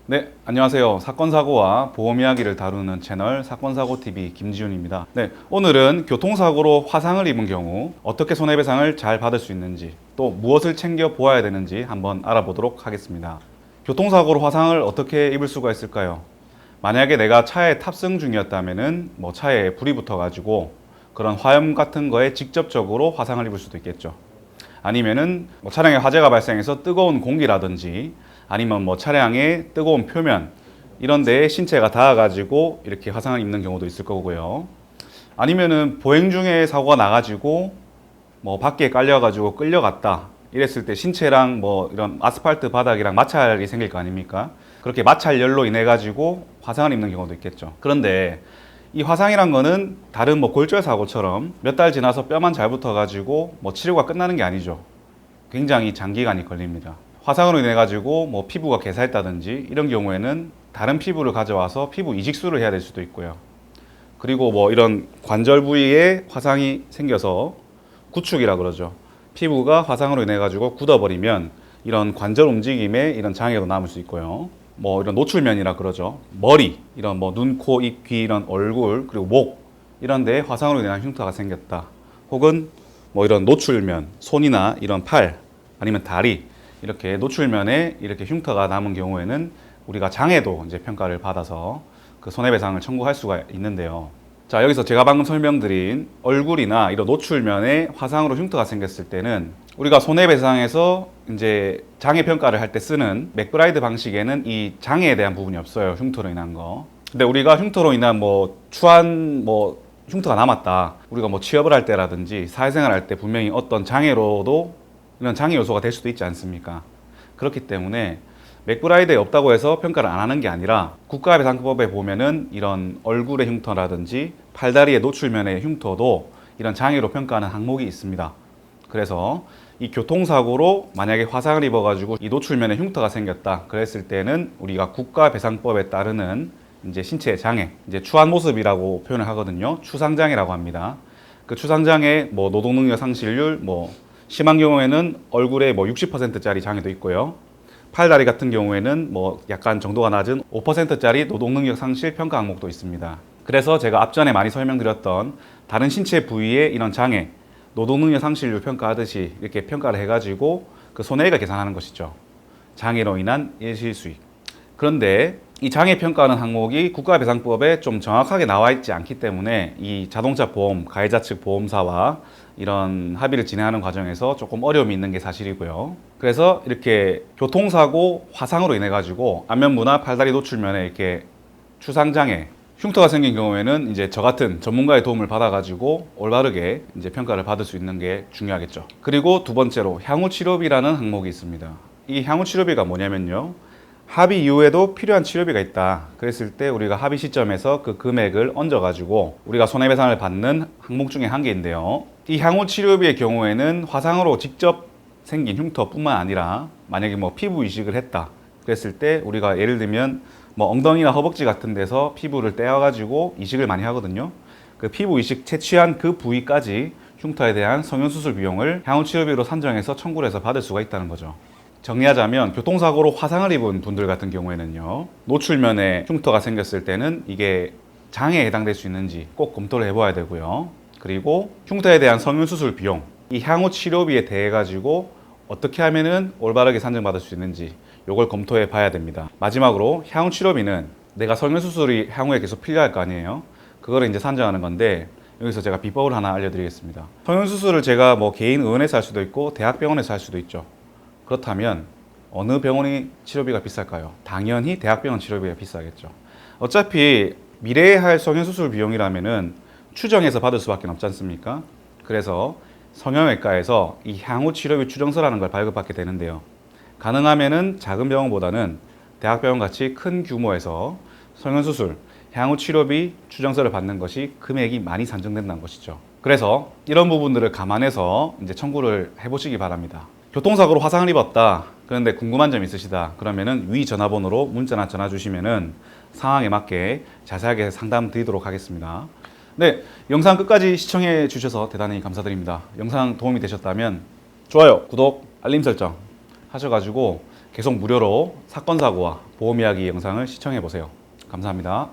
네, 안녕하세요. 사건 사고와 보험 이야기를 다루는 채널 사건사고TV 김지훈입니다. 네, 오늘은 교통사고로 화상을 입은 경우 어떻게 손해배상을 잘 받을 수 있는지, 또 무엇을 챙겨 보아야 되는지 한번 알아보도록 하겠습니다. 교통사고로 화상을 어떻게 입을 수가 있을까요? 만약에 내가 차에 탑승 중이었다면은 차에 불이 붙어가지고 그런 화염 같은 거에 직접적으로 화상을 입을 수도 있겠죠. 아니면은 차량에 화재가 발생해서 뜨거운 공기라든지 아니면 차량의 뜨거운 표면 이런 데에 신체가 닿아가지고 이렇게 화상을 입는 경우도 있을 거고요. 아니면은 보행 중에 사고가 나가지고 밖에 깔려가지고 끌려갔다 이랬을 때 신체랑 이런 아스팔트 바닥이랑 마찰이 생길 거 아닙니까? 그렇게 마찰열로 인해 가지고 화상을 입는 경우도 있겠죠. 그런데 이 화상이란 거는 다른 골절 사고처럼 몇 달 지나서 뼈만 잘 붙어가지고 치료가 끝나는 게 아니죠. 굉장히 장기간이 걸립니다. 화상으로 인해 가지고 피부가 개사했다든지 이런 경우에는 다른 피부를 가져와서 피부 이식술을 해야 될 수도 있고요. 그리고 이런 관절 부위에 화상이 생겨서 구축이라 그러죠. 피부가 화상으로 인해 가지고 굳어버리면 이런 관절 움직임에 이런 장애도 남을 수 있고요. 이런 노출면이라 그러죠. 머리, 이런 눈, 코, 입, 귀, 이런 얼굴, 그리고 목 이런 데에 화상으로 인한 흉터가 생겼다. 혹은 이런 노출면, 손이나 이런 팔 아니면 다리 이렇게 노출면에 이렇게 흉터가 남은 경우에는 우리가 장애도 이제 평가를 받아서 그 손해배상을 청구할 수가 있는데요. 자, 여기서 제가 방금 설명드린 얼굴이나 이런 노출면에 화상으로 흉터가 생겼을 때는 우리가 손해배상에서 이제 장애 평가를 할 때 쓰는 맥브라이드 방식에는 이 장애에 대한 부분이 없어요. 흉터로 인한 거. 근데 우리가 흉터로 인한 추한 흉터가 남았다. 우리가 취업을 할 때라든지 사회생활 할 때 분명히 어떤 장애로도 이런 장애 요소가 될 수도 있지 않습니까? 그렇기 때문에 맥브라이드에 없다고 해서 평가를 안 하는 게 아니라 국가배상법에 보면은 이런 얼굴의 흉터라든지 팔다리의 노출면의 흉터도 이런 장애로 평가하는 항목이 있습니다. 그래서 이 교통사고로 만약에 화상을 입어가지고 이 노출면에 흉터가 생겼다. 그랬을 때는 우리가 국가배상법에 따르는 이제 신체 장애, 이제 추한 모습이라고 표현을 하거든요. 추상장애라고 합니다. 그 추상장애, 노동능력 상실률, 심한 경우에는 얼굴에 60%짜리 장애도 있고요. 팔다리 같은 경우에는 약간 정도가 낮은 5%짜리 노동능력 상실 평가 항목도 있습니다. 그래서 제가 앞전에 많이 설명드렸던 다른 신체 부위의 이런 장애, 노동능력 상실률 평가하듯이 이렇게 평가를 해가지고 그 손해가 계산하는 것이죠. 장애로 인한 일실수익. 그런데 이 장애 평가하는 항목이 국가배상법에 좀 정확하게 나와 있지 않기 때문에 이 자동차 보험, 가해자 측 보험사와 이런 합의를 진행하는 과정에서 조금 어려움이 있는 게 사실이고요. 그래서 이렇게 교통사고 화상으로 인해 가지고 안면부나 팔다리 노출면에 이렇게 추상장애, 흉터가 생긴 경우에는 이제 저 같은 전문가의 도움을 받아가지고 올바르게 이제 평가를 받을 수 있는 게 중요하겠죠. 그리고 두 번째로 향후치료비라는 항목이 있습니다. 이 향후치료비가 뭐냐면요. 합의 이후에도 필요한 치료비가 있다. 그랬을 때 우리가 합의 시점에서 그 금액을 얹어가지고 우리가 손해배상을 받는 항목 중에 한 개인데요. 이 향후치료비의 경우에는 화상으로 직접 생긴 흉터뿐만 아니라 만약에 피부 이식을 했다. 그랬을 때 우리가 예를 들면 엉덩이나 허벅지 같은 데서 피부를 떼어가지고 이식을 많이 하거든요. 그 피부 이식 채취한 그 부위까지 흉터에 대한 성형수술 비용을 향후치료비로 산정해서 청구를 해서 받을 수가 있다는 거죠. 정리하자면 교통사고로 화상을 입은 분들 같은 경우에는요. 노출면에 흉터가 생겼을 때는 이게 장애에 해당될 수 있는지 꼭 검토를 해봐야 되고요. 그리고 흉터에 대한 성형수술 비용, 이 향후치료비에 대해 가지고 어떻게 하면은 올바르게 산정받을 수 있는지 이걸 검토해 봐야 됩니다. 마지막으로 향후치료비는 내가 성형수술이 향후에 계속 필요할 거 아니에요. 그거를 이제 산정하는 건데 여기서 제가 비법을 하나 알려드리겠습니다. 성형수술을 제가 개인 의원에서 할 수도 있고 대학병원에서 할 수도 있죠. 그렇다면 어느 병원이 치료비가 비쌀까요? 당연히 대학병원 치료비가 비싸겠죠. 어차피 미래에 할 성형수술 비용이라면은 추정해서 받을 수밖에 없지 않습니까? 그래서 성형외과에서 이 향후치료비 추정서라는 걸 발급받게 되는데요. 가능하면은 작은 병원보다는 대학병원 같이 큰 규모에서 성형수술, 향후치료비 추정서를 받는 것이 금액이 많이 산정된다는 것이죠. 그래서 이런 부분들을 감안해서 이제 청구를 해보시기 바랍니다. 교통사고로 화상을 입었다. 그런데 궁금한 점 있으시다. 그러면은 위 전화번호로 문자나 전화 주시면은 상황에 맞게 자세하게 상담 드리도록 하겠습니다. 네, 영상 끝까지 시청해 주셔서 대단히 감사드립니다. 영상 도움이 되셨다면 좋아요, 구독, 알림 설정 하셔가지고 계속 무료로 사건 사고와 보험 이야기 영상을 시청해 보세요. 감사합니다.